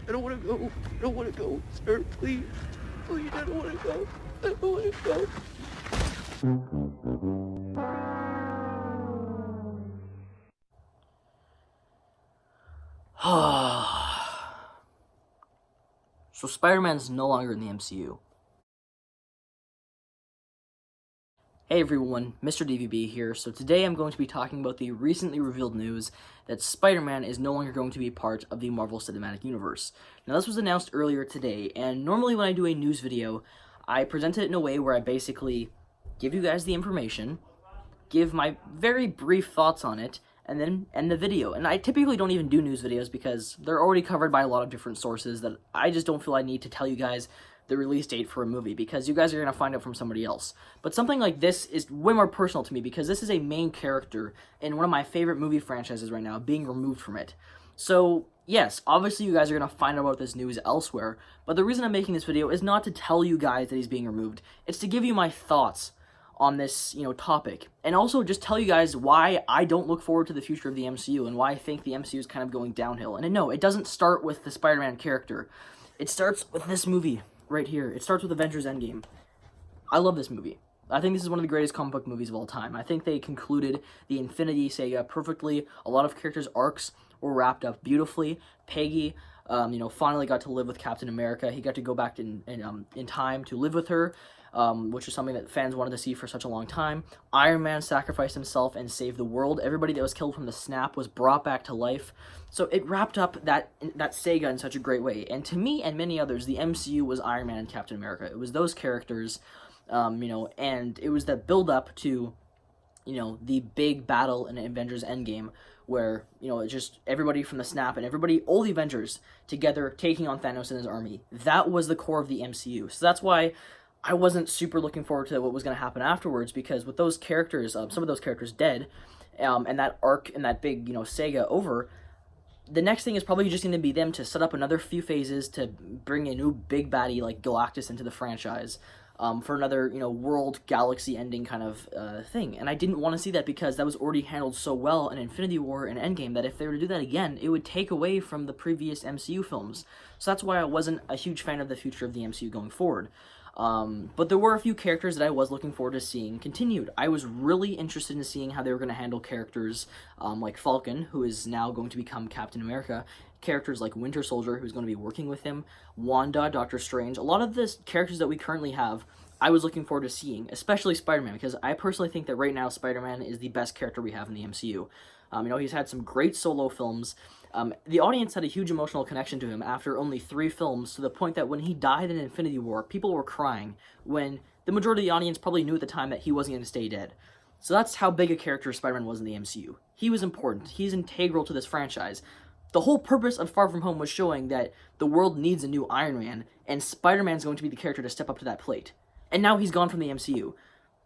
I don't want to go. I don't want to go, sir. Please. Please, I don't want to go. I don't want to go. So Spider-Man's no longer in the MCU. Hey everyone, Mr. DVB here. So today I'm going to be talking about the recently revealed news that Spider-Man is no longer going to be part of the Marvel Cinematic Universe. Now this was announced earlier today, and normally when I do a news video, I present it in a way where I basically give you guys the information, give my very brief thoughts on it, and then end the video. And I typically don't even do news videos because they're already covered by a lot of different sources that I just don't feel I need to tell you guys the release date for a movie because you guys are going to find out from somebody else. But something like this is way more personal to me because this is a main character in one of my favorite movie franchises right now being removed from it. So yes, obviously you guys are going to find out about this news elsewhere, but the reason I'm making this video is not to tell you guys that he's being removed. It's to give you my thoughts on this, topic, and also just tell you guys why I don't look forward to the future of the MCU and why I think the MCU is kind of going downhill. And no, it doesn't start with the Spider-Man character. It starts with this movie right here. It starts with Avengers Endgame. I love this movie. I think this is one of the greatest comic book movies of all time. I think they concluded the Infinity Saga perfectly. A lot of characters' arcs were wrapped up beautifully. Peggy, finally got to live with Captain America. He got to go back in time to live with her, which is something that fans wanted to see for such a long time. Iron Man sacrificed himself and saved the world. Everybody that was killed from the snap was brought back to life. So it wrapped up that saga in such a great way. And to me and many others, the MCU was Iron Man and Captain America. It was those characters, and it was that build-up to, the big battle in Avengers Endgame where, it's just everybody from the snap and all the Avengers together taking on Thanos and his army. That was the core of the MCU. So that's why I wasn't super looking forward to what was going to happen afterwards, because with those characters, some of those characters dead, and that arc and that big, saga over, the next thing is probably just going to be them to set up another few phases to bring a new big baddie like Galactus into the franchise, for another, world galaxy ending kind of thing. And I didn't want to see that because that was already handled so well in Infinity War and Endgame that if they were to do that again, it would take away from the previous MCU films. So that's why I wasn't a huge fan of the future of the MCU going forward. But there were a few characters that I was looking forward to seeing continued. I was really interested in seeing how they were going to handle characters like Falcon, who is now going to become Captain America, characters like Winter Soldier, who's going to be working with him, Wanda, Doctor Strange. A lot of the characters that we currently have, I was looking forward to seeing, especially Spider-Man, because I personally think that right now Spider-Man is the best character we have in the MCU. He's had some great solo films. The audience had a huge emotional connection to him after only 3 films, to the point that when he died in Infinity War, people were crying, when the majority of the audience probably knew at the time that he wasn't going to stay dead. So that's how big a character Spider-Man was in the MCU. He was important. He's integral to this franchise. The whole purpose of Far From Home was showing that the world needs a new Iron Man, and Spider-Man's going to be the character to step up to that plate. And now he's gone from the MCU.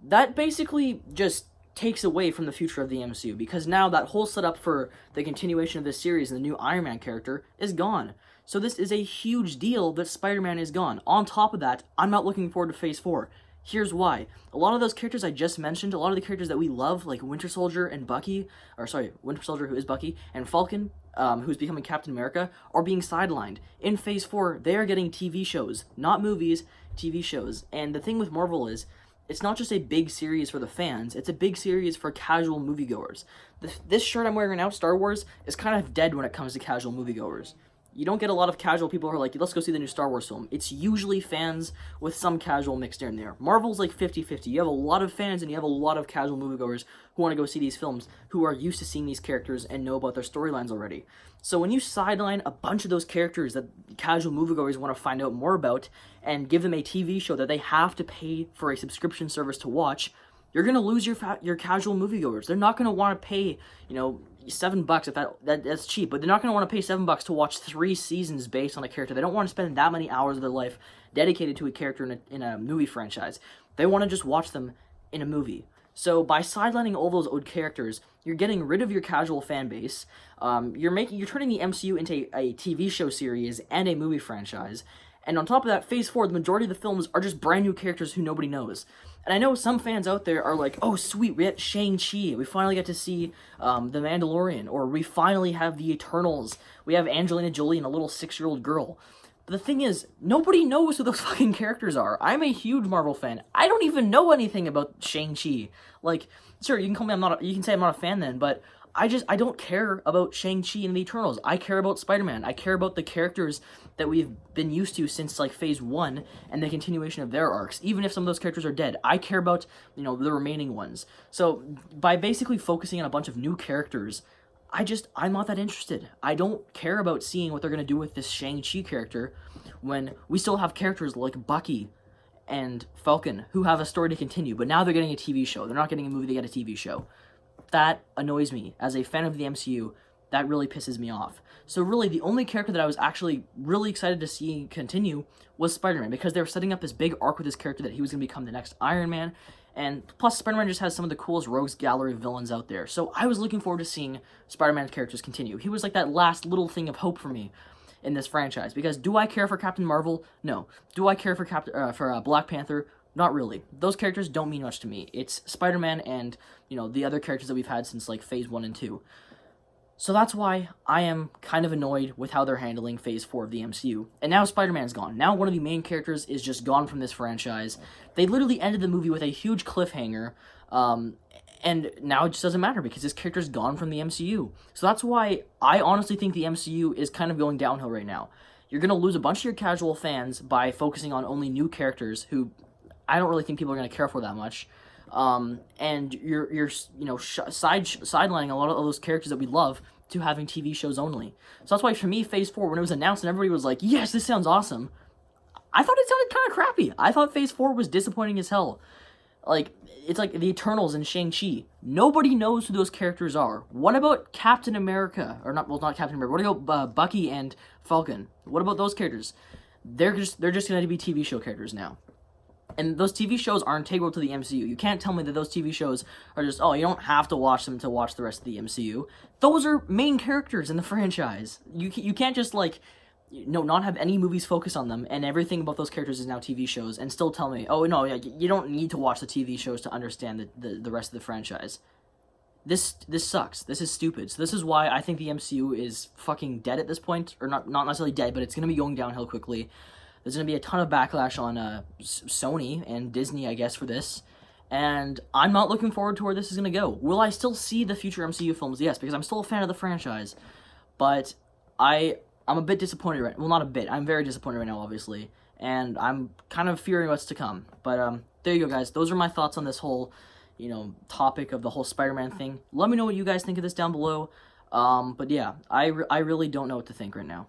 That basically just takes away from the future of the MCU, because now that whole setup for the continuation of this series and the new Iron Man character is gone. So this is a huge deal that Spider-Man is gone. On top of that, I'm not looking forward to Phase 4. Here's why. A lot of those characters I just mentioned, a lot of the characters that we love, like Winter Soldier and Winter Soldier, who is Bucky, and Falcon, who's becoming Captain America, are being sidelined. In Phase 4, they are getting TV shows, not movies, TV shows. And the thing with Marvel is, it's not just a big series for the fans, it's a big series for casual moviegoers. This shirt I'm wearing right now, Star Wars, is kind of dead when it comes to casual moviegoers. You don't get a lot of casual people who are like, let's go see the new Star Wars film. It's usually fans with some casual mixed in there. Marvel's like 50-50. You have a lot of fans and you have a lot of casual moviegoers who want to go see these films, who are used to seeing these characters and know about their storylines already. So when you sideline a bunch of those characters that casual moviegoers want to find out more about and give them a TV show that they have to pay for a subscription service to watch, you're going to lose your casual moviegoers. They're not going to want to pay, $7 if that's cheap, but they're not going to want to pay $7 to watch 3 seasons based on a character. They don't want to spend that many hours of their life dedicated to a character in a movie franchise. They want to just watch them in a movie. So by sidelining all those old characters, you're getting rid of your casual fan base. You're turning the MCU into a TV show series and a movie franchise, And on top of that, Phase 4, the majority of the films are just brand new characters who nobody knows. And I know some fans out there are like, oh, sweet, we get Shang-Chi, we finally get to see The Mandalorian, or we finally have the Eternals, we have Angelina Jolie and a little 6-year-old girl. But the thing is, nobody knows who those fucking characters are. I'm a huge Marvel fan. I don't even know anything about Shang-Chi. Like, sure, you can call me, you can say I'm not a fan then, but I don't care about Shang-Chi and the Eternals. I care about Spider-Man. I care about the characters that we've been used to since, like, Phase 1 and the continuation of their arcs. Even if some of those characters are dead, I care about, you know, the remaining ones. So, by basically focusing on a bunch of new characters, I'm not that interested. I don't care about seeing what they're going to do with this Shang-Chi character when we still have characters like Bucky and Falcon who have a story to continue, but now they're getting a TV show. They're not getting a movie, they get a TV show. That annoys me. As a fan of the MCU, that really pisses me off. So really, the only character that I was actually really excited to see continue was Spider-Man, because they were setting up this big arc with this character that he was going to become the next Iron Man, and plus Spider-Man just has some of the coolest rogues gallery of villains out there. So I was looking forward to seeing Spider-Man's characters continue. He was like that last little thing of hope for me in this franchise, because do I care for Captain Marvel? No. Do I care for Black Panther? Not really. Those characters don't mean much to me. It's Spider-Man and, you know, the other characters that we've had since, like, Phase 1 and 2. So that's why I am kind of annoyed with how they're handling Phase 4 of the MCU. And now Spider-Man's gone. Now one of the main characters is just gone from this franchise. They literally ended the movie with a huge cliffhanger, and now it just doesn't matter because this character's gone from the MCU. So that's why I honestly think the MCU is kind of going downhill right now. You're going to lose a bunch of your casual fans by focusing on only new characters who I don't really think people are going to care for that much. And you're you know, sidelining a lot of those characters that we love to having TV shows only. So that's why for me, Phase 4, when it was announced and everybody was like, yes, this sounds awesome, I thought it sounded kind of crappy. I thought Phase 4 was disappointing as hell. Like, it's like the Eternals and Shang-Chi. Nobody knows who those characters are. What about Captain America? Or not, well, not Captain America. What about Bucky and Falcon? What about those characters? They're just going to be TV show characters now. And those TV shows are integral to the MCU. You can't tell me that those TV shows are just, oh, you don't have to watch them to watch the rest of the MCU. Those are main characters in the franchise. You can't just, like, not have any movies focus on them, and everything about those characters is now TV shows, and still tell me, oh, no, you don't need to watch the TV shows to understand the rest of the franchise. This sucks. This is stupid. So this is why I think the MCU is fucking dead at this point. Or not necessarily dead, but it's going to be going downhill quickly. There's going to be a ton of backlash on Sony and Disney, I guess, for this. And I'm not looking forward to where this is going to go. Will I still see the future MCU films? Yes, because I'm still a fan of the franchise. But I'm a bit disappointed right now. Well, not a bit. I'm very disappointed right now, obviously. And I'm kind of fearing what's to come. But there you go, guys. Those are my thoughts on this whole, you know, topic of the whole Spider-Man thing. Let me know what you guys think of this down below. But yeah, I really don't know what to think right now.